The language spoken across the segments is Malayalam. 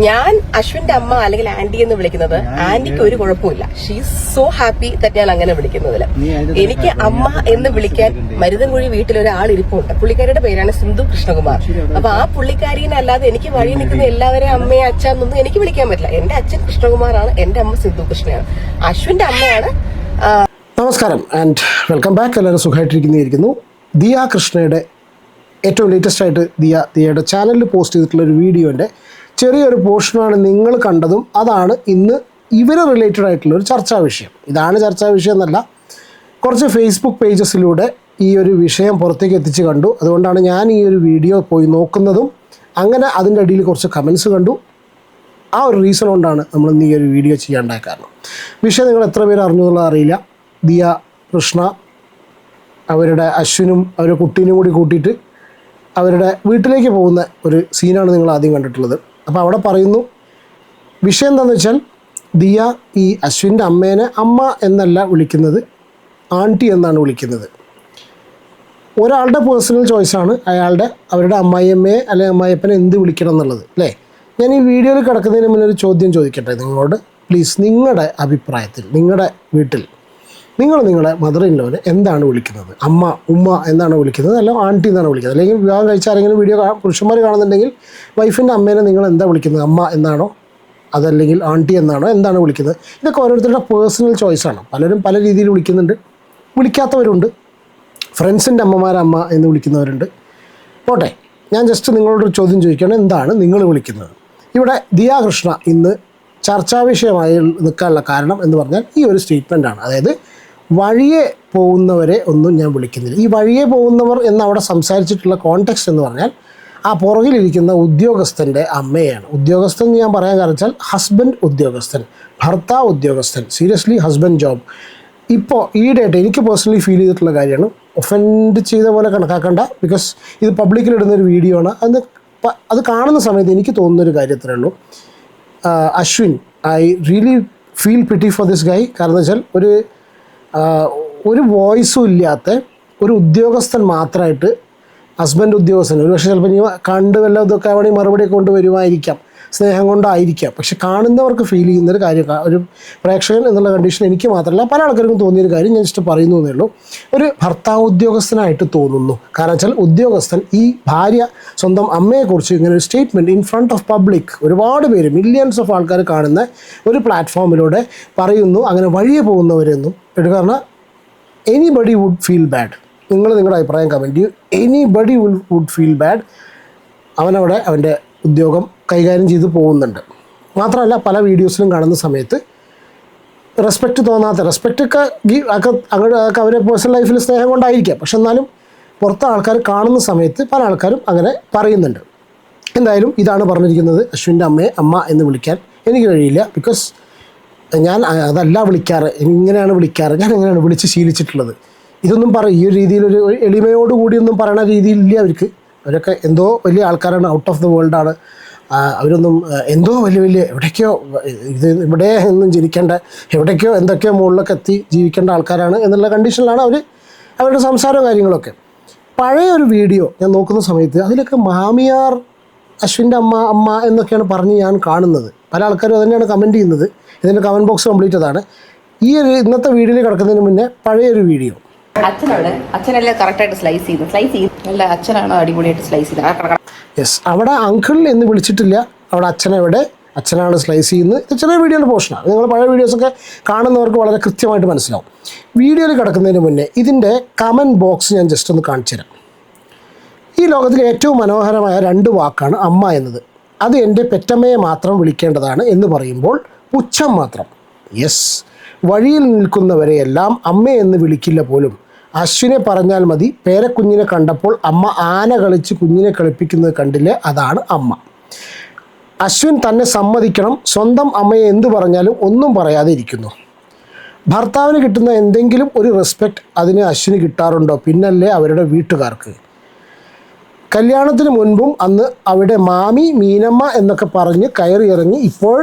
ഞാൻ അശ്വിന്റെ അമ്മ അല്ലെങ്കിൽ ആന്റി എന്ന് വിളിക്കുന്നത് ആന്റിക്ക് ഒരു കുഴപ്പമില്ല. ഷീസ് സോ ഹാപ്പി ദാറ്റ് ഞാൻ അങ്ങനെ വിളിക്കുന്നതിൽ. എനിക്ക് അമ്മ എന്ന് വിളിക്കാൻ മരുതൻകുഴി വീട്ടിൽ ഒരാൾ ഇരിപ്പുണ്ട്. പുള്ളിക്കാരിയുടെ പേരാണ് സിന്ധു കൃഷ്ണകുമാർ. അപ്പൊ ആ പുള്ളിക്കാരിനെ അല്ലാതെ എനിക്ക് വഴി നിൽക്കുന്ന എല്ലാവരെയും അമ്മയെ അച്ഛന്നൊന്നും എനിക്ക് വിളിക്കാൻ പറ്റില്ല. എന്റെ അച്ഛൻ കൃഷ്ണകുമാറാണ്, എന്റെ അമ്മ സിന്ധു കൃഷ്ണയാണ്. അശ്വിന്റെ അമ്മയാണ്. നമസ്കാരം ആൻഡ് വെൽക്കം ബാക്ക്. എല്ലാവരും സുഖമായിട്ടിരിക്കുന്നു. ദിയ കൃഷ്ണയുടെ ഏറ്റവും ലേറ്റസ്റ്റ് ആയിട്ട് ദിയയുടെ ചാനലിൽ പോസ്റ്റ് ചെയ്തിട്ടുള്ളൊരു വീഡിയോൻ്റെ ചെറിയൊരു പോർഷനാണ് നിങ്ങൾ കണ്ടതും. അതാണ് ഇന്ന് ഇവരെ റിലേറ്റഡ് ആയിട്ടുള്ള ഒരു ചർച്ചാ വിഷയം. ഇതാണ് ചർച്ചാ വിഷയം എന്നല്ല, കുറച്ച് ഫേസ്ബുക്ക് പേജസിലൂടെ ഈ ഒരു വിഷയം പുറത്തേക്ക് എത്തിച്ച് കണ്ടു. അതുകൊണ്ടാണ് ഞാൻ ഈ ഒരു വീഡിയോ പോയി നോക്കുന്നതും. അങ്ങനെ അതിൻ്റെ അടിയിൽ കുറച്ച് കമൻസ് കണ്ടു. ആ ഒരു റീസൺ കൊണ്ടാണ് നമ്മൾ ഇന്ന് ഈ ഒരു വീഡിയോ ചെയ്യാണ്ടായ കാരണം. വിഷയം നിങ്ങൾ എത്ര പേര് അറിഞ്ഞു എന്നുള്ളത് അറിയില്ല. ദിയ കൃഷ്ണ അവരുടെ അശ്വിനും അവരുടെ കുട്ടീനും കൂടി കൂട്ടിയിട്ട് അവരുടെ വീട്ടിലേക്ക് പോകുന്ന ഒരു സീനാണ് നിങ്ങൾ ആദ്യം കണ്ടിട്ടുള്ളത്. അപ്പോൾ അവിടെ പറയുന്നു, വിഷയം എന്താണെന്ന് വെച്ചാൽ ദിയ ഈ അശ്വിൻ്റെ അമ്മേനെ അമ്മ എന്നല്ല വിളിക്കുന്നത്, ആൻറ്റി എന്നാണ് വിളിക്കുന്നത്. ഒരാളുടെ പേഴ്സണൽ ചോയ്സാണ് അവരുടെ അമ്മായിയമ്മയെ അല്ലെങ്കിൽ അമ്മായിയപ്പനെ എന്ത് വിളിക്കണം എന്നുള്ളത്, അല്ലേ? ഞാൻ ഈ വീഡിയോയിൽ കിടക്കുന്നതിന് മുന്നേ ഒരു ചോദ്യം ചോദിക്കട്ടെ നിങ്ങളോട് പ്ലീസ്. നിങ്ങളുടെ അഭിപ്രായത്തിൽ നിങ്ങളുടെ വീട്ടിൽ നിങ്ങളുടെ മദർ ഇൻ ലോനെ എന്താണ് വിളിക്കുന്നത്? അമ്മ, ഉമ്മ എന്നാണ് വിളിക്കുന്നത്, അല്ല ആൻറ്റി എന്നാണ് വിളിക്കുന്നത്? അല്ലെങ്കിൽ വിവാഹം കഴിച്ച ആരെങ്കിലും വീഡിയോ പുരുഷന്മാർ കാണുന്നുണ്ടെങ്കിൽ വൈഫിൻ്റെ അമ്മേനെ നിങ്ങൾ എന്താ വിളിക്കുന്നത്? അമ്മ എന്നാണോ അതല്ലെങ്കിൽ ആൻറ്റി എന്നാണോ എന്താണ് വിളിക്കുന്നത്? ഇതൊക്കെ ഓരോരുത്തരുടെ പേഴ്സണൽ ചോയ്സാണ്. പലരും പല രീതിയിൽ വിളിക്കുന്നുണ്ട്, വിളിക്കാത്തവരുണ്ട്. ഫ്രണ്ട്സിൻ്റെ അമ്മമാരെ അമ്മ എന്ന് വിളിക്കുന്നവരുണ്ട്. പോട്ടെ, ഞാൻ ജസ്റ്റ് നിങ്ങളോടൊരു ചോദ്യം ചോദിക്കുകയാണ്, എന്താണ് നിങ്ങൾ വിളിക്കുന്നത്? ഇവിടെ ദിയ കൃഷ്ണ ഇന്ന് ചർച്ചാ വിഷയമായി നിൽക്കാനുള്ള കാരണം എന്ന് പറഞ്ഞാൽ ഈ ഒരു സ്റ്റേറ്റ്മെൻറ്റാണ്. അതായത് വഴിയെ പോകുന്നവരെ ഒന്നും ഞാൻ വിളിക്കുന്നില്ല. ഈ വഴിയെ പോകുന്നവർ എന്ന് അവിടെ സംസാരിച്ചിട്ടുള്ള കോണ്ടെക്സ്റ്റ് എന്ന് പറഞ്ഞാൽ ആ പുറകിലിരിക്കുന്ന ഉദ്യോഗസ്ഥൻ്റെ അമ്മയാണ്. ഉദ്യോഗസ്ഥൻ ഞാൻ പറയാൻ കാരണം വെച്ചാൽ ഹസ്ബൻഡ് ഉദ്യോഗസ്ഥൻ, ഭർത്താവ് ഉദ്യോഗസ്ഥൻ, സീരിയസ്ലി ഹസ്ബൻഡ് ജോബ്. ഇപ്പോൾ ഈയിടെയായിട്ട് എനിക്ക് പേഴ്സണലി ഫീൽ ചെയ്തിട്ടുള്ള കാര്യമാണ്. ഒഫൻഡ് ചെയ്ത പോലെ കണക്കാക്കണ്ട, ബിക്കോസ് ഇത് പബ്ലിക്കിലിടുന്നൊരു വീഡിയോ ആണ്. അത് കാണുന്ന സമയത്ത് എനിക്ക് തോന്നുന്നൊരു കാര്യത്രേ ഉള്ളൂ. Ashwin, I really feel പിറ്റി for this guy. കാരണം എന്ന് വെച്ചാൽ ഒരു വോയിസും ഇല്ലാത്ത ഒരു ഉദ്യോഗസ്ഥൻ മാത്രമായിട്ട്, ഹസ്ബൻഡ് ഉദ്യോഗസ്ഥൻ, ഒരു പക്ഷേ ചിലപ്പോൾ ഇനി കണ്ട് വല്ല ഇതൊക്കെ അവിടെ മറുപടി കൊണ്ടുവരുമായിരിക്കാം, സ്നേഹം കൊണ്ടായിരിക്കാം. പക്ഷെ കാണുന്നവർക്ക് ഫീൽ ചെയ്യുന്നൊരു കാര്യം, ഒരു പ്രേക്ഷകൻ എന്നുള്ള കണ്ടീഷൻ എനിക്ക് മാത്രമല്ല പല ആൾക്കാർക്കും തോന്നിയൊരു കാര്യം ഞാൻ ജസ്റ്റ് പറയുന്നു എന്നേ ഉള്ളൂ. ഒരു ഭർത്താവ് ഉദ്യോഗസ്ഥനായിട്ട് തോന്നുന്നു. കാരണം വെച്ചാൽ ഉദ്യോഗസ്ഥൻ ഈ ഭാര്യ സ്വന്തം അമ്മയെക്കുറിച്ച് ഇങ്ങനെ ഒരു statement in front of public, ഒരുപാട് പേര്, മില്യൺസ് ഓഫ് ആൾക്കാർ കാണുന്ന ഒരു പ്ലാറ്റ്ഫോമിലൂടെ പറയുന്നു. അങ്ങനെ വഴിയെ പോകുന്നവരെന്നും കാരണം എനിബഡി വുഡ് ഫീൽ ബാഡ്. നിങ്ങളുടെ അഭിപ്രായം കമൻറ്റ് ചെയ്യൂ. Anybody would feel bad. അവനവിടെ അവൻ്റെ ഉദ്യോഗം കൈകാര്യം ചെയ്ത് പോകുന്നുണ്ട്. മാത്രമല്ല പല വീഡിയോസിലും കാണുന്ന സമയത്ത് റെസ്പെക്റ്റ് തോന്നാത്ത, റെസ്പെക്റ്റൊക്കെ അങ്ങോട്ട് അവരെ പേഴ്സണൽ ലൈഫിൽ സ്നേഹം കൊണ്ടായിരിക്കാം, പക്ഷെ എന്നാലും പുറത്തെ ആൾക്കാർ കാണുന്ന സമയത്ത് പല ആൾക്കാരും അങ്ങനെ പറയുന്നുണ്ട്. എന്തായാലും ഇതാണ് പറഞ്ഞിരിക്കുന്നത്, അശ്വിൻ്റെ അമ്മയെ അമ്മ എന്ന് വിളിക്കാൻ എനിക്ക് കഴിയില്ല. ബിക്കോസ് ഞാൻ അതല്ല വിളിക്കാറ്, ഇങ്ങനെയാണ് വിളിക്കാറ്, ഞാൻ എങ്ങനെയാണ് വിളിച്ച് ശീലിച്ചിട്ടുള്ളത്. ഇതൊന്നും ഈ ഒരു രീതിയിലൊരു എളിമയോടുകൂടിയൊന്നും പറയണ രീതിയിലില്ല അവർക്ക്. അവരൊക്കെ എന്തോ വലിയ ആൾക്കാരാണ്, ഔട്ട് ഓഫ് ദ വേൾഡാണ്. അവരൊന്നും എന്തോ വലിയ എവിടേക്കോ, ഇവിടെ ഒന്നും ജനിക്കേണ്ട, എവിടേക്കോ എന്തൊക്കെയോ മുകളിലൊക്കെ എത്തി ജീവിക്കേണ്ട ആൾക്കാരാണ് എന്നുള്ള കണ്ടീഷനിലാണ് അവരുടെ സംസാരവും കാര്യങ്ങളൊക്കെ. പഴയ ഒരു വീഡിയോ ഞാൻ നോക്കുന്ന സമയത്ത് അതിലൊക്കെ മാമിയാർ, അശ്വിൻ്റെ അമ്മ എന്നൊക്കെയാണ് പറഞ്ഞ് ഞാൻ കാണുന്നത്. പല ആൾക്കാരും അതുതന്നെയാണ് കമൻറ്റ് ചെയ്യുന്നത്. ഇതിൻ്റെ കമൻറ്റ് ബോക്സ് കംപ്ലീറ്റ് അതാണ്. ഈ ഒരു ഇന്നത്തെ വീഡിയോയിൽ കിടക്കുന്നതിന് മുന്നേ പഴയൊരു വീഡിയോ. അച്ഛനല്ലേ കറക്റ്റായിട്ട് സ്ലൈസ് ചെയ്തു അല്ല, അച്ഛനാണ് അടിപൊളിയായിട്ട് സ്ലൈസ് ചെയ്തത്. യെസ്, അവിടെ അങ്കിൾ എന്ന് വിളിച്ചിട്ടില്ല, അവിടെ അച്ഛനാണ് സ്ലൈസ് ചെയ്യുന്നത്. ഇത് ചെറിയ വീഡിയോയുടെ പോർഷനാണ്. നിങ്ങൾ പഴയ വീഡിയോസൊക്കെ കാണുന്നവർക്ക് വളരെ കൃത്യമായിട്ട് മനസ്സിലാവും. വീഡിയോയിൽ കിടക്കുന്നതിന് മുന്നേ ഇതിൻ്റെ കമൻറ്റ് ബോക്സ് ഞാൻ ജസ്റ്റ് ഒന്ന് കാണിച്ചു തരാം. ഈ ലോകത്തിലെ ഏറ്റവും മനോഹരമായ 2 വാക്കാണ് അമ്മ എന്നത്. അത് എൻ്റെ പെറ്റമ്മയെ മാത്രം വിളിക്കേണ്ടതാണ് എന്ന് പറയുമ്പോൾ പുച്ഛം മാത്രം. യെസ്, വഴിയിൽ നിൽക്കുന്നവരെയെല്ലാം അമ്മയെന്ന് വിളിക്കില്ല പോലും. അശ്വിനെ പറഞ്ഞാൽ മതി. പേരക്കുഞ്ഞിനെ കണ്ടപ്പോൾ അമ്മ ആന കളിച്ച് കുഞ്ഞിനെ കളിപ്പിക്കുന്നത് കണ്ടില്ലേ, അതാണ് അമ്മ. അശ്വിൻ തന്നെ സമ്മതിക്കണം, സ്വന്തം അമ്മയെ എന്തു പറഞ്ഞാലും ഒന്നും പറയാതെ ഇരിക്കുന്നു. ഭർത്താവിന് കിട്ടുന്ന എന്തെങ്കിലും ഒരു റെസ്പെക്റ്റ് അതിന് അശ്വിന് കിട്ടാറുണ്ടോ? പിന്നല്ലേ അവരുടെ വീട്ടുകാർക്ക്. കല്യാണത്തിന് മുൻപും അന്ന് അവിടെ മാമി, മീനമ്മ എന്നൊക്കെ പറഞ്ഞ് കയറി ഇറങ്ങി ഇപ്പോൾ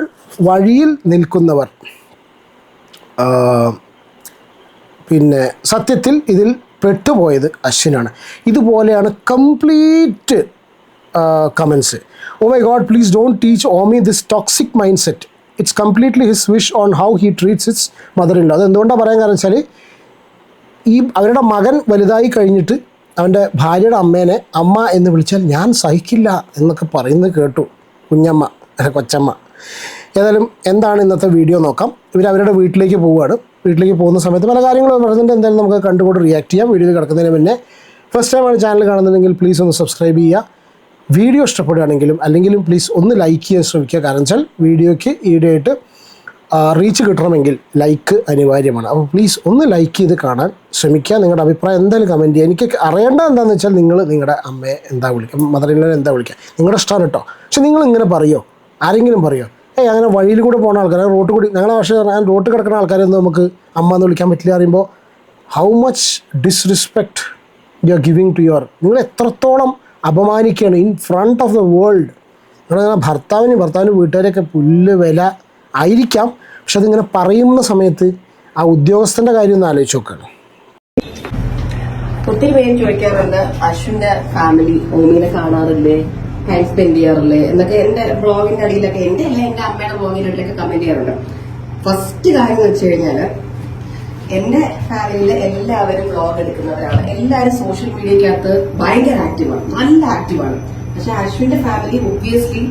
വഴിയിൽ നിൽക്കുന്നവർ. പിന്നെ സത്യത്തിൽ ഇതിൽ പെട്ടുപോയത് അശ്വിനാണ്. ഇതുപോലെയാണ് complete comments. Oh my God, please don't teach Omi this toxic mindset. It's completely his wish on how he treats his mother-in-law. അതെന്തുകൊണ്ടാണ് പറയാൻ കാരണം വെച്ചാൽ അവരുടെ മകൻ വലുതായി കഴിഞ്ഞിട്ട് അവൻ്റെ ഭാര്യയുടെ അമ്മേനെ അമ്മ എന്ന് വിളിച്ചാൽ ഞാൻ സഹിക്കില്ല എന്നൊക്കെ പറയുന്നത് കേട്ടു കൊച്ചമ്മ. ഏതായാലും എന്താണ് ഇന്നത്തെ വീഡിയോ നോക്കാം. അവരുടെ വീട്ടിലേക്ക് പോവുകയാണ്. വീട്ടിലേക്ക് പോകുന്ന സമയത്ത് പല കാര്യങ്ങളും പറയുന്നുണ്ട്. എന്തായാലും നമുക്ക് കണ്ടുകൊണ്ട് റിയാക്ട് ചെയ്യാം. വീഡിയോയിൽ കിടക്കുന്നതിന് മുന്നേ ഫസ്റ്റ് ടൈമാണ് ചാനൽ കാണുന്നുണ്ടെങ്കിൽ പ്ലീസ് ഒന്ന് സബ്സ്ക്രൈബ് ചെയ്യുക. വീഡിയോ ഇഷ്ടപ്പെടുകയാണെങ്കിലും അല്ലെങ്കിലും പ്ലീസ് ഒന്ന് ലൈക്ക് ചെയ്യാൻ ശ്രമിക്കുക. കാരണം വെച്ചാൽ വീഡിയോയ്ക്ക് ഈടായിട്ട് റീച്ച് കിട്ടണമെങ്കിൽ ലൈക്ക് അനിവാര്യമാണ്. അപ്പോൾ പ്ലീസ് ഒന്ന് ലൈക്ക് ചെയ്ത് കാണാൻ ശ്രമിക്കുക. നിങ്ങളുടെ അഭിപ്രായം എന്തായാലും കമൻറ്റ് ചെയ്യുക. എനിക്ക് അറിയേണ്ടത് എന്താണെന്ന് വെച്ചാൽ നിങ്ങൾ നിങ്ങളുടെ അമ്മയെ എന്താ വിളിക്കുക, മദർ-ഇൻ-ലോയെ എന്താ വിളിക്കുക, നിങ്ങളുടെ ഇഷ്ടമാണ് കേട്ടോ. പക്ഷെ നിങ്ങളിങ്ങനെ പറയുമോ? ആരെങ്കിലും പറയുമോ? അങ്ങനെ വഴിയിൽ കൂടെ പോകുന്ന ആൾക്കാർ, റോട്ടിൽ കൂടി ഞങ്ങളെ പക്ഷേ ഞാൻ റോട്ടിൽ കിടക്കുന്ന ആൾക്കാരൊന്നും നമുക്ക് അമ്മ എന്ന് വിളിക്കാൻ പറ്റില്ല പറയുമ്പോൾ how much disrespect you are giving to your, നിങ്ങൾ എത്രത്തോളം അപമാനിക്കുകയാണ് in front of the world. നിങ്ങളങ്ങനെ ഭർത്താവിന് വീട്ടുകാരെയൊക്കെ പുല്ല് വില ആയിരിക്കാം. പക്ഷെ അതിങ്ങനെ പറയുന്ന സമയത്ത് ആ ഉദ്യോഗസ്ഥൻ്റെ കാര്യം ഒന്ന് ആലോചിച്ച് നോക്കുകയാണ്. ഒത്തിരി പേര് ചോദിക്കാറുണ്ട്, അശ്വിന്റെ ഫാമിലി ഓമിനെ കാണാറില്ലേ, ടൈം സ്പെൻഡ് ചെയ്യാറില്ലേ എന്നൊക്കെ എന്റെ ബ്ലോഗിന്റെ അടിയിലൊക്കെ എന്റെ അമ്മയുടെ ബ്ലോഗിന്റെ അടിയിലൊക്കെ കമന്റ് ചെയ്യാറുണ്ട്. ഫസ്റ്റ് കാര്യം എന്ന് വെച്ച് കഴിഞ്ഞാല് എന്റെ ഫാമിലിയിലെ എല്ലാവരും ബ്ലോഗ് എടുക്കുന്നവരാണ്. എല്ലാവരും സോഷ്യൽ മീഡിയക്കകത്ത് ഭയങ്കര ആക്റ്റീവാണ്, നല്ല ആക്റ്റീവാണ്. പക്ഷെ അശ്വിന്റെ ഫാമിലി ഒബ്വിയസ്ലി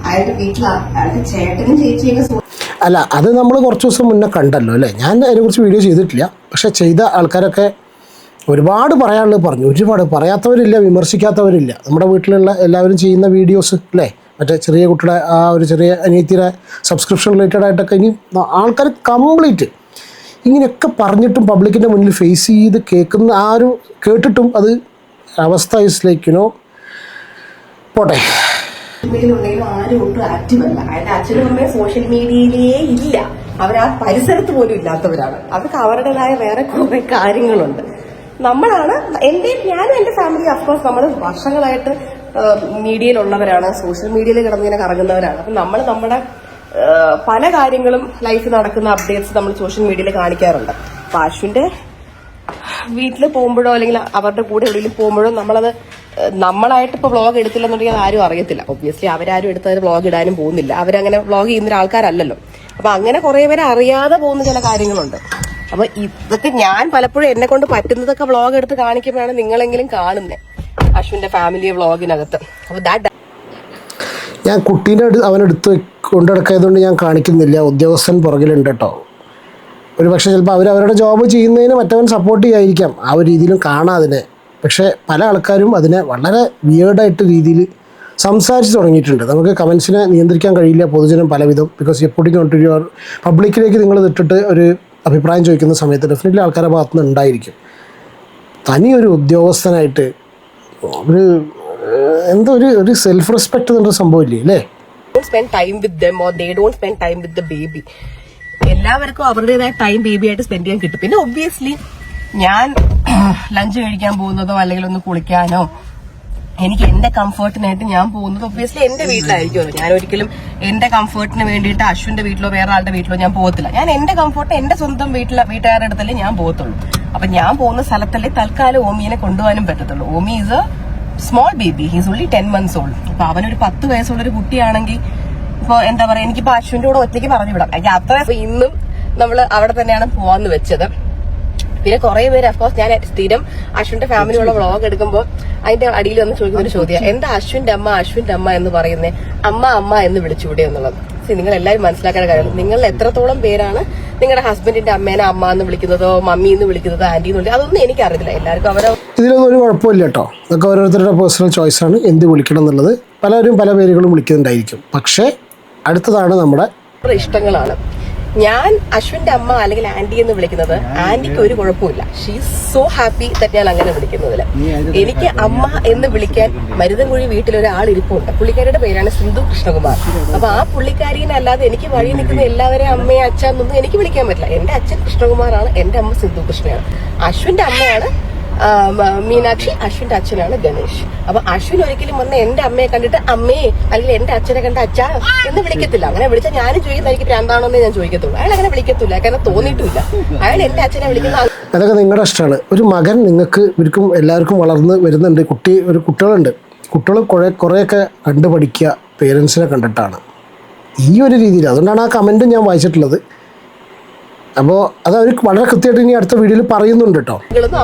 അയാളുടെ വീട്ടിൽ അയാളുടെ ചേട്ടനും ചേച്ചിയൊക്കെ അല്ല, അത് നമ്മൾ കുറച്ച് ദിവസം മുന്നേ കണ്ടല്ലോ അല്ലേ. ഞാൻ അതിനെക്കുറിച്ച് വീഡിയോ ചെയ്തിട്ടില്ല. പക്ഷെ ചെയ്ത ആൾക്കാരൊക്കെ ഒരുപാട് പറയാനുള്ളത് പറഞ്ഞു. ഒരുപാട് പറയാത്തവരില്ല, വിമർശിക്കാത്തവരില്ല. നമ്മുടെ വീട്ടിലുള്ള എല്ലാവരും ചെയ്യുന്ന വീഡിയോസ് അല്ലേ, മറ്റേ ചെറിയ കുട്ടിയുടെ ആ ഒരു ചെറിയ അനിയത്തിയുടെ സബ്സ്ക്രിപ്ഷൻ റിലേറ്റഡ് ആയിട്ടൊക്കെ ഇനി ആൾക്കാർ കംപ്ലീറ്റ് ഇങ്ങനെയൊക്കെ പറഞ്ഞിട്ടും പബ്ലിക്കിൻ്റെ മുന്നിൽ ഫേസ് ചെയ്ത് കേൾക്കുന്ന ആ ഒരു കേട്ടിട്ടും അത് അവസ്ഥ ഇസ് ലൈക്ക് യുനോ പോട്ടെ. ഉണ്ടെങ്കിലും ആരും ഒട്ടും ആക്റ്റീവ് അല്ല. അയാളുടെ അച്ഛനും അമ്മയും സോഷ്യൽ മീഡിയയിലേ ഇല്ല. അവർ ആ പരിസരത്ത് പോലും ഇല്ലാത്തവരാണ്. അവർക്ക് അവരുടേതായ വേറെ കുറെ കാര്യങ്ങളുണ്ട്. നമ്മളാണ് ഞാനും എന്റെ ഫാമിലി അഫ്കോഴ്സ് നമ്മൾ വർഷങ്ങളായിട്ട് മീഡിയയിലുള്ളവരാണ്, സോഷ്യൽ മീഡിയയിൽ കിടന്നിങ്ങനെ കറങ്ങുന്നവരാണ്. അപ്പൊ നമ്മൾ നമ്മുടെ പല കാര്യങ്ങളും ലൈഫിൽ നടക്കുന്ന അപ്ഡേറ്റ്സ് നമ്മൾ സോഷ്യൽ മീഡിയയിൽ കാണിക്കാറുണ്ട്. അപ്പൊ അശ്വിന്റെ വീട്ടിൽ പോകുമ്പോഴോ അല്ലെങ്കിൽ അവരുടെ കൂടെ എവിടെയെങ്കിലും പോകുമ്പോഴോ നമ്മളായിട്ട് ഇപ്പൊ വ്ളോഗ് എടുത്തില്ലെന്നുണ്ടെങ്കിൽ ആരും അറിയത്തില്ല. ഒബ്വിയസ്ലി അവരാരും എടുത്തത് വ്ളോഗ് ഇടാനും പോകുന്നില്ല. അവരങ്ങനെ വ്ളോഗ് ചെയ്യുന്ന ആൾക്കാരല്ലല്ലോ. അപ്പൊ അങ്ങനെ കുറെ പേര് അറിയാതെ പോകുന്ന ചില കാര്യങ്ങളുണ്ട്. അപ്പൊ ഇതൊക്കെ ഞാൻ പലപ്പോഴും എന്നെ കൊണ്ട് പറ്റുന്നതൊക്കെ വ്ളോഗ് എടുത്ത് കാണിക്കുമ്പോഴാണ് നിങ്ങളെങ്കിലും കാണുന്നത് അശ്വിന്റെ ഫാമിലി വ്ളോഗിനകത്ത്. അപ്പൊ ഞാൻ കുട്ടീൻ്റെ അവനെടുത്ത് കൊണ്ടുനടക്കായതുകൊണ്ട് ഞാൻ കാണിക്കുന്നില്ല. ഉദ്യോഗസ്ഥൻ പുറകിലുണ്ട് കേട്ടോ. ഒരു പക്ഷേ ചിലപ്പോൾ അവരവരുടെ ജോബ് ചെയ്യുന്നതിന് മറ്റവൻ സപ്പോർട്ട് ചെയ്യായിരിക്കാം, ആ ഒരു രീതിയിലും കാണാം അതിനെ. പക്ഷേ പല ആൾക്കാരും അതിനെ വളരെ വിയേർഡായിട്ട് രീതിയിൽ സംസാരിച്ച് തുടങ്ങിയിട്ടുണ്ട്. നമുക്ക് കമൻസിനെ നിയന്ത്രിക്കാൻ കഴിയില്ല, പൊതുജനം പലവിധം. ബിക്കോസ് എപ്പോഴും കൊണ്ട് പബ്ലിക്കിലേക്ക് നിങ്ങൾ ഇട്ടിട്ട് ഒരു അഭിപ്രായം ചോദിക്കുന്ന സമയത്ത് ഡെഫിനറ്റ്ലി ആൾക്കാരുടെ ഭാഗത്തുനിന്ന് ഉണ്ടായിരിക്കും. തനിയൊരു ഉദ്യോഗസ്ഥനായിട്ട് ഒരു എന്തോ ഒരു സെൽഫ് റെസ്പെക്ട് എന്നൊരു സംഭവമില്ലേ അല്ലേ. Spend time with dum or they don't spend time with the baby. എല്ലാവർക്കും അവരുടേതായ ടൈം ബേബി ആയിട്ട് സ്പെൻഡ് ചെയ്യാൻ കിട്ടും. പിന്നെ ഒബ്വിയസ്ലി ഞാൻ ലഞ്ച് കഴിക്കാൻ പോകുന്നതോ അല്ലെങ്കിൽ ഒന്ന് കുളിക്കാനോ എനിക്ക് എന്റെ കംഫർട്ടിനായിട്ട് ഞാൻ പോകുന്നത് ഒബ്വിയസ്ലി എന്റെ വീട്ടിലായിരിക്കുമല്ലോ. ഞാൻ ഒരിക്കലും എന്റെ കംഫർട്ടിന് വേണ്ടിയിട്ട് അശ്വിന്റെ വീട്ടിലോ വേറെ ആളുടെ വീട്ടിലോ ഞാൻ പോകത്തില്ല. ഞാൻ എന്റെ കംഫർട്ട് എന്റെ സ്വന്തം വീട്ടുകാരുടെ അടുത്തല്ലേ ഞാൻ പോകത്തുള്ളൂ. അപ്പൊ ഞാൻ പോകുന്ന സ്ഥലത്തല്ലേ തൽക്കാലം ഓമിയെ കൊണ്ടുപോകാനും പറ്റത്തുള്ളൂ. Omi is a small baby, he's only 10 months old. അപ്പൊ അവനൊരു 10 വയസ്സുള്ള ഒരു കുട്ടിയാണെങ്കിൽ ഇപ്പൊ എന്താ പറയാ, എനിക്കിപ്പോ അശ്വിന്റെ കൂടെ ഒറ്റയ്ക്ക് പറഞ്ഞു വിടാം. എനിക്ക് അത്ര ഇന്നും നമ്മൾ അവിടെ തന്നെയാണ് പോവാന്ന് വെച്ചത്. പിന്നെ കുറെ പേര് അഫ്കോഴ്സ് ഞാൻ സ്ഥിരം അശ്വിന്റെ ഫാമിലിയുള്ള വ്ളോഗ് എടുക്കുമ്പോൾ അതിന്റെ അടിയിൽ വന്ന് ചോദിക്കുന്ന ഒരു ചോദ്യം, എന്താ അശ്വിന്റെ അമ്മ എന്ന് പറയുന്നേ, അമ്മ എന്ന് വിളിച്ചുകൂടെ എന്നുള്ളത്. നിങ്ങൾ എല്ലാവരും മനസ്സിലാക്കേണ്ട കാര്യം, നിങ്ങൾ എത്രത്തോളം പേരാണ് നിങ്ങളുടെ ഹസ്ബൻഡിന്റെ അമ്മേനെ അമ്മ എന്ന് വിളിക്കുന്നതോ മമ്മി എന്ന് വിളിക്കുന്നതോ ആന്റി എന്ന് വിളിക്കുന്നത്, അതൊന്നും എനിക്കറിയില്ല. എല്ലാവർക്കും ഇതിലൊന്നും ഒരു കുഴപ്പമില്ല കേട്ടോ. അതൊക്കെ ഓരോരുത്തരുടെ പേഴ്സണൽ ചോയ്സാണ് എന്ത് വിളിക്കണം എന്നുള്ളത്. പലരും പല പേരുകളും വിളിക്കുന്നുണ്ടായിരിക്കും. പക്ഷേ അടുത്തതാണ് നമ്മുടെ ഇഷ്ടങ്ങളാണ്. ഞാൻ അശ്വിന്റെ അമ്മ അല്ലെങ്കിൽ ആന്റി എന്ന് വിളിക്കുന്നത് ആന്റിക്ക് ഒരു കുഴപ്പമില്ല. ഷീ സോ ഹാപ്പി ദറ്റ് ഞാൻ അങ്ങനെ വിളിക്കുന്നതില്. എനിക്ക് അമ്മ എന്ന് വിളിക്കാൻ മരുതൻകുഴി വീട്ടിലൊരാൾ ഇരിപ്പുണ്ട്. പുള്ളിക്കാരിയുടെ പേരാണ് സിന്ധു കൃഷ്ണകുമാർ. അപ്പൊ ആ പുള്ളിക്കാരിനെ അല്ലാതെ എനിക്ക് വഴി നിൽക്കുന്ന എല്ലാവരെയും അമ്മയെ അച്ഛന്നൊന്നും എനിക്ക് വിളിക്കാൻ പറ്റില്ല. എന്റെ അച്ഛൻ കൃഷ്ണകുമാറാണ്, എന്റെ അമ്മ സിന്ധു കൃഷ്ണയാണ്. അശ്വിന്റെ അമ്മയാണ് മീനാക്ഷി, അശ്വിന്റെ അച്ഛനാണ് ഗണേഷ്. അപ്പൊ അശ്വിൻ ഒരിക്കലും വന്ന് എന്റെ അമ്മയെ കണ്ടിട്ട് അമ്മേ അല്ലെങ്കിൽ എന്റെ അച്ഛനെ കണ്ട അച്ഛാ എന്ന് വിളിക്കത്തില്ല. അങ്ങനെ വിളിച്ചാൽ ഞാനും ചോദിക്കുന്നത് എനിക്ക് പ്രാന്താണോന്നേ ഞാൻ ചോദിക്കത്തുള്ളൂ. അയാൾ അങ്ങനെ വിളിക്കത്തില്ല, കാരണം തോന്നിയിട്ടില്ല. അയാൾ എന്റെ അച്ഛനെ വിളിക്കുന്ന അതൊക്കെ നിങ്ങളുടെ ഇഷ്ടമാണ്. ഒരു മകൻ നിങ്ങൾക്ക് ഇവർക്കും എല്ലാവർക്കും വളർന്ന് വരുന്നുണ്ട്, കുട്ടികളുണ്ട്. കുട്ടികൾ കുറേയൊക്കെ കണ്ടു പഠിക്കുക പേരൻസിനെ കണ്ടിട്ടാണ്. ഈ ഒരു രീതിയിൽ അതുകൊണ്ടാണ് ആ കമൻറ്റും ഞാൻ വായിച്ചിട്ടുള്ളത്. അപ്പോൾ അത് അവർ വളരെ കൃത്യമായിട്ട് ഇനി അടുത്ത വീഡിയോയിൽ പറയുന്നുണ്ട് കേട്ടോ.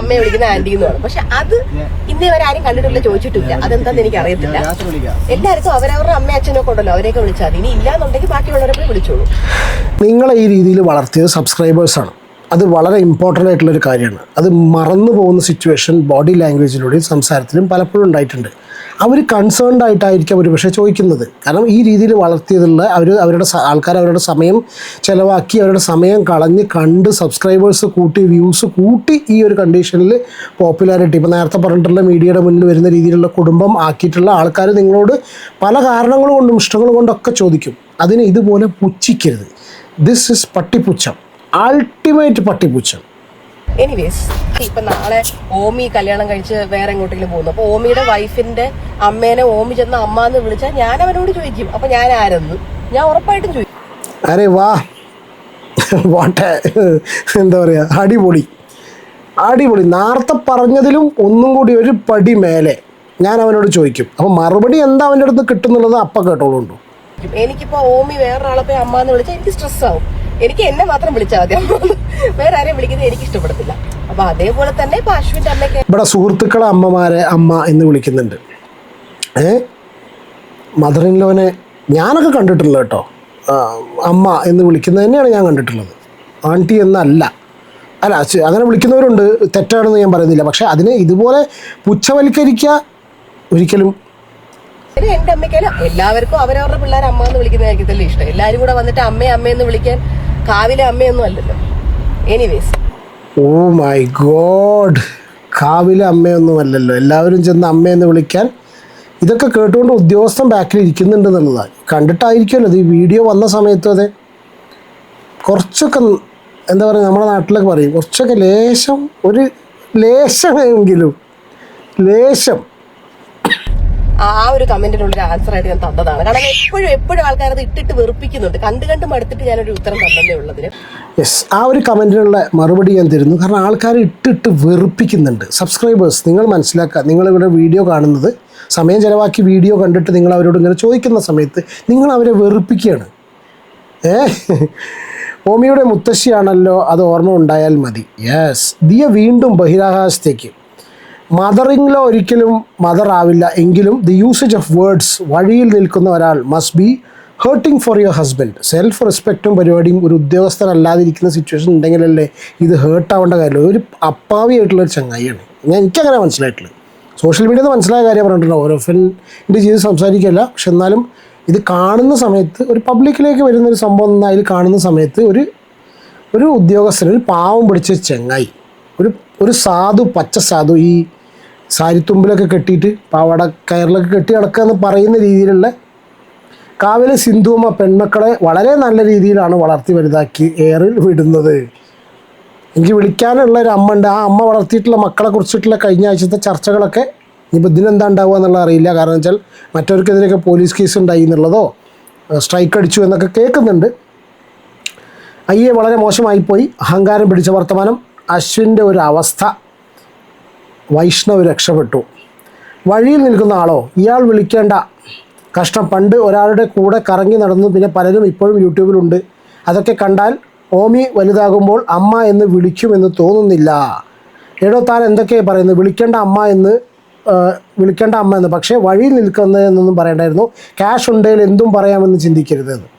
അമ്മയെ വിളിക്കുന്ന ആന്റി എന്ന് പറയും. പക്ഷെ അത് ഇന്നേ വരെ ആരും കണ്ടിട്ടില്ല, ചോദിച്ചിട്ടില്ല. അതെന്താന്ന് എനിക്ക് അറിയത്തില്ല. എല്ലാവർക്കും അവരവരുടെ അമ്മ അച്ഛനൊക്കെ ഉണ്ടല്ലോ, അവരെയൊക്കെ വിളിച്ചാൽ ഇനി ഇല്ലാന്നുണ്ടെങ്കിൽ ബാക്കിയുള്ളവരെ പോയി വിളിച്ചോളൂ. നിങ്ങളെ ഈ രീതിയിൽ വളർത്തിയത് സബ്സ്ക്രൈബേഴ്സാണ്. അത് വളരെ ഇമ്പോർട്ടൻ്റ് ആയിട്ടുള്ളൊരു കാര്യമാണ്. അത് മറന്നു പോകുന്ന സിറ്റുവേഷൻ ബോഡി ലാംഗ്വേജിലൂടെയും സംസാരത്തിലും പലപ്പോഴും ഉണ്ടായിട്ടുണ്ട്. അവർ കൺസേൺഡ് ആയിട്ടായിരിക്കും അവർ പക്ഷേ ചോദിക്കുന്നത്. കാരണം ഈ രീതിയിൽ വളർത്തിയതുള്ള ആൾക്കാർ അവരുടെ സമയം ചിലവാക്കി അവരുടെ സമയം കളഞ്ഞ് കണ്ട് സബ്സ്ക്രൈബേഴ്സ് കൂട്ടി വ്യൂസ് കൂട്ടി ഈ ഒരു കണ്ടീഷനിൽ പോപ്പുലാരിറ്റി ഇപ്പോൾ നേരത്തെ പറഞ്ഞിട്ടുള്ള മീഡിയയുടെ മുന്നിൽ വരുന്ന രീതിയിലുള്ള കുടുംബം ആക്കിയിട്ടുള്ള ആൾക്കാർ നിങ്ങളോട് പല കാരണങ്ങൾ കൊണ്ടും ഇഷ്ടങ്ങൾ കൊണ്ടൊക്കെ ചോദിക്കും. അതിനെ ഇതുപോലെ പുച്ഛിക്കരുത്. ദിസ് ഇസ് പട്ടിപ്പുച്ഛം, അൾട്ടിമേറ്റ് പട്ടിപ്പുച്ഛം. എനിവേസ്, ഇപ്പൊ നാളെ ഓമി കല്യാണം കഴിച്ച് വേറെ എങ്ങോട്ടെങ്കിലും പോകുന്നു. അപ്പൊ ഓമിയുടെ വൈഫിന്റെ അമ്മേനെ ഓമി ചെന്ന് അമ്മ എന്ന് വിളിച്ചാൽ ഞാൻ അവനോട് ചോദിക്കും, അപ്പൊ ഞാൻ ആരെന്ന് ഞാൻ ഉറപ്പായിട്ടും ചോദിക്കും. അരെ വാ, വാട്ടെ, എന്താ പറയുക, അടിപൊളി. നേരത്തെ പറഞ്ഞതിലും ഒന്നും കൂടി ഒരു പടി മേലെ ഞാൻ അവനോട് ചോദിക്കും. അപ്പം മറുപടി എന്താ അവൻ്റെ അടുത്ത് കിട്ടുന്നുള്ളത് അപ്പം കേട്ടോളുണ്ടോ. എനിക്കിപ്പോ ഓമി വേറൊരാളെ പോയി അമ്മ എന്ന് വിളിച്ചാൽ എനിക്ക് സ്ട്രെസ് ആവും. എനിക്ക് എന്നെ മാത്രം വിളിച്ചാൽ മതി, വേറെ ആരെയും വിളിക്കുന്നത് എനിക്ക് ഇഷ്ടപ്പെടത്തില്ല. അപ്പൊ അതേപോലെ തന്നെ ഇപ്പൊ അശ്വിന്റെ അമ്മയ്ക്ക് ഇവിടെ സുഹൃത്തുക്കളെ അമ്മമാരെ അമ്മ എന്ന് വിളിക്കുന്നുണ്ട്. മദർ ഇൻ ലോനെ ഞാനൊക്കെ കണ്ടിട്ടുള്ളത് കേട്ടോ, അമ്മ എന്ന് വിളിക്കുന്നത് തന്നെയാണ് ഞാൻ കണ്ടിട്ടുള്ളത്. ആൻറ്റി എന്നല്ല, അല്ല അങ്ങനെ വിളിക്കുന്നവരുണ്ട്, തെറ്റാണെന്ന് ഞാൻ പറയുന്നില്ല. പക്ഷെ അതിനെ ഇതുപോലെ പുച്ഛവൽക്കരിക്കുക ഒരിക്കലും. എന്റെ അമ്മയ്ക്കല്ല, എല്ലാവർക്കും അവരവരുടെ പിള്ളേരെ അമ്മ എന്ന് വിളിക്കുന്നതായിരിക്കത്തില്ല ഇഷ്ടം. എല്ലാരും കൂടെ വന്നിട്ട് അമ്മയെന്ന് വിളിക്കാൻ കാവിലെ അമ്മയൊന്നും അല്ലല്ലോ. എനിവേസ്, ഓ മൈ ഗോഡ്, കാവിലെ അമ്മയൊന്നും അല്ലല്ലോ, എല്ലാവരും ചെന്ന് അമ്മയെന്ന് വിളിക്കാൻ. ഇതൊക്കെ കേട്ടുകൊണ്ട് ഉദ്യോഗസ്ഥൻ ബാക്കിൽ ഇരിക്കുന്നുണ്ട് എന്നുള്ളതാണ്. കണ്ടിട്ടായിരിക്കുമല്ലോ ഈ വീഡിയോ വന്ന സമയത്തും അതെ കുറച്ചൊക്കെ എന്താ പറയുക, നമ്മുടെ നാട്ടിലൊക്കെ പറയും കുറച്ചൊക്കെ ലേശം, ഒരു ലേശമെങ്കിലും ലേശം ആ ഒരു കമന്റിനുള്ളൊരു ആൻസർ ആയിട്ട് ഞാൻ തന്നതാണ്. കാരണം എപ്പോഴും ആൾക്കാർ അത് ഇട്ടിട്ട് വെറുപ്പിക്കുന്നുണ്ട്. കണ്ടു മടുത്തിട്ട് ഞാനൊരു ഉത്തരം തന്നേ ഉള്ളതിന്. യെസ്, ആ ഒരു കമന്റിനുള്ള മറുപടി ഞാൻ തരുന്നു. കാരണം ആൾക്കാർ ഇട്ടിട്ട് വെറുപ്പിക്കുന്നുണ്ട്. സബ്സ്ക്രൈബേഴ്സ്, നിങ്ങൾ മനസ്സിലാക്കുക, നിങ്ങളിവിടെ വീഡിയോ കാണുന്നത്, സമയം ചിലവാക്കി വീഡിയോ കണ്ടിട്ട് നിങ്ങൾ അവരോട് ഇങ്ങനെ ചോദിക്കുന്ന സമയത്ത് നിങ്ങൾ അവരെ വെറുപ്പിക്കുകയാണ്. ഓമിയുടെ മുത്തശ്ശിയാണല്ലോ, അത് ഓർമ്മ ഉണ്ടായാൽ മതി. യെസ്, ദിയ വീണ്ടും ബഹിരാകാശത്തേക്ക്. മദർ ഇൻ ലോ ഒരിക്കലും മദർ ആവില്ല, എങ്കിലും ദി യൂസേജ് ഓഫ് വേർഡ്സ് വഴിയിൽ നിൽക്കുന്ന ഒരാൾ must be hurting for your husband. Self റെസ്പെക്റ്റും പരിപാടിയും ഒരു ഉദ്യോഗസ്ഥനല്ലാതിരിക്കുന്ന സിറ്റുവേഷൻ ഉണ്ടെങ്കിലല്ലേ ഇത് ഹേർട്ടാവേണ്ട കാര്യമില്ല. ഒരു അപ്പാവിയായിട്ടുള്ളൊരു ചങ്ങായിയാണ്. എനിക്കങ്ങനെ മനസ്സിലായിട്ടുള്ളത്. സോഷ്യൽ മീഡിയയിൽ നിന്ന് മനസ്സിലായ കാര്യം പറഞ്ഞിട്ടുണ്ടോ, ഓരോ ഫ്രണ്ടിൻ്റെ ചെയ്ത് സംസാരിക്കുകയല്ല. പക്ഷെ എന്നാലും ഇത് കാണുന്ന സമയത്ത്, ഒരു പബ്ലിക്കിലേക്ക് വരുന്നൊരു സംഭവം അതിൽ കാണുന്ന സമയത്ത് ഒരു ഉദ്യോഗസ്ഥൻ, ഒരു പാവം പിടിച്ച ചങ്ങായി, ഒരു സാധു, പച്ച സാധു, ഈ സാരിത്തുമ്പിലൊക്കെ കെട്ടിയിട്ട് പാവാട കയറിലൊക്കെ കെട്ടി നടക്കുക എന്ന് പറയുന്ന രീതിയിലുള്ള കാവിലെ സിന്ധുവമ്മ പെൺമക്കളെ വളരെ നല്ല രീതിയിലാണ് വളർത്തി വലുതാക്കി എയറിൽ വിടുന്നത്. എനിക്ക് വിളിക്കാനുള്ള ഒരു അമ്മ ഉണ്ട്. ആ അമ്മ വളർത്തിയിട്ടുള്ള മക്കളെ കുറിച്ചിട്ടുള്ള കഴിഞ്ഞ ആഴ്ചത്തെ ചർച്ചകളൊക്കെ ഇനിയിപ്പോൾ ഇതിനെന്താ ഉണ്ടാവുക എന്നുള്ളത് അറിയില്ല. കാരണം വെച്ചാൽ മറ്റവർക്കെതിരെയൊക്കെ പോലീസ് കേസ് ഉണ്ടായി എന്നുള്ളതോ സ്ട്രൈക്ക് അടിച്ചു എന്നൊക്കെ കേൾക്കുന്നുണ്ട്. അയ്യേ, വളരെ മോശമായിപ്പോയി. അഹങ്കാരം പിടിച്ച വർത്തമാനം. അശ്വിൻ്റെ ഒരു അവസ്ഥ, വൈഷ്ണവ് രക്ഷപ്പെട്ടു. വഴിയിൽ നിൽക്കുന്ന ആളോ, ഇയാൾ വിളിക്കേണ്ട കഷ്ടം. പണ്ട് ഒരാളുടെ കൂടെ കറങ്ങി നടന്നു, പിന്നെ പലരും ഇപ്പോഴും യൂട്യൂബിലുണ്ട്. അതൊക്കെ കണ്ടാൽ ഓമി വലുതാകുമ്പോൾ അമ്മ എന്ന് വിളിക്കുമെന്ന് തോന്നുന്നില്ല. എടോ താൻ എന്തൊക്കെയാണ് പറയുന്നത്, വിളിക്കേണ്ട അമ്മ എന്ന്. പക്ഷേ വഴിയിൽ നിൽക്കുന്നതെന്നൊന്നും പറയണ്ടായിരുന്നു. ക്യാഷ് ഉണ്ടെങ്കിൽ എന്തും പറയാമെന്ന് ചിന്തിക്കരുതെന്ന്.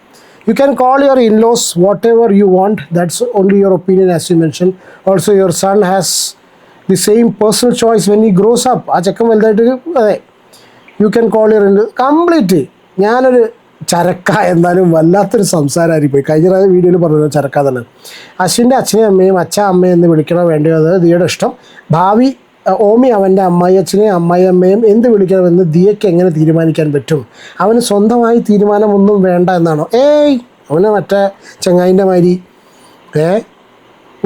You can call your in-laws whatever you want. That's only your opinion, as you mentioned. Also, your son has the same personal choice when he grows up. ആ ചെക്കൻ വലുതായിട്ട് അതെ, you can call your in-laws. Complete ഞാനൊരു ചരക്ക, എന്നാലും വല്ലാത്തൊരു സംസാരമായിപ്പോയി. കഴിഞ്ഞ വീഡിയോയിൽ പറഞ്ഞത് ചരക്ക തന്നെ. അശ്വിൻ്റെ അച്ഛനെയും അമ്മയും അമ്മ എന്ന് വിളിക്കണോ വേണ്ടയോ അത് ദിയയുടെ ഇഷ്ടം. ഭാവി ഓമി അവൻ്റെ അമ്മായി അച്ഛനെയും അമ്മായി അമ്മയും എന്ത് വിളിക്കണമെന്ന് ദിയയ്ക്ക് എങ്ങനെ തീരുമാനിക്കാൻ പറ്റും? അവന് സ്വന്തമായി തീരുമാനമൊന്നും വേണ്ട എന്നാണോ? അവന് മറ്റേ ചങ്ങായിൻ്റെ മാതിരി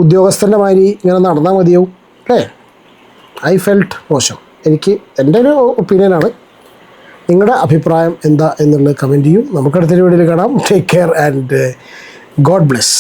ഉദ്യോഗസ്ഥൻ്റെ മാതിരി ഇങ്ങനെ നടന്നാൽ മതിയാവും അല്ലേ? ഐ ഫെൽറ്റ് മോശം. എൻ്റെ ഒരു ഒപ്പീനിയനാണ്. നിങ്ങളുടെ അഭിപ്രായം എന്താ എന്നുള്ളത് കമൻറ്റ് ചെയ്യൂ. നമുക്കടുത്തൊരു വീഡിയോയിൽ കാണാം. Take care and God bless.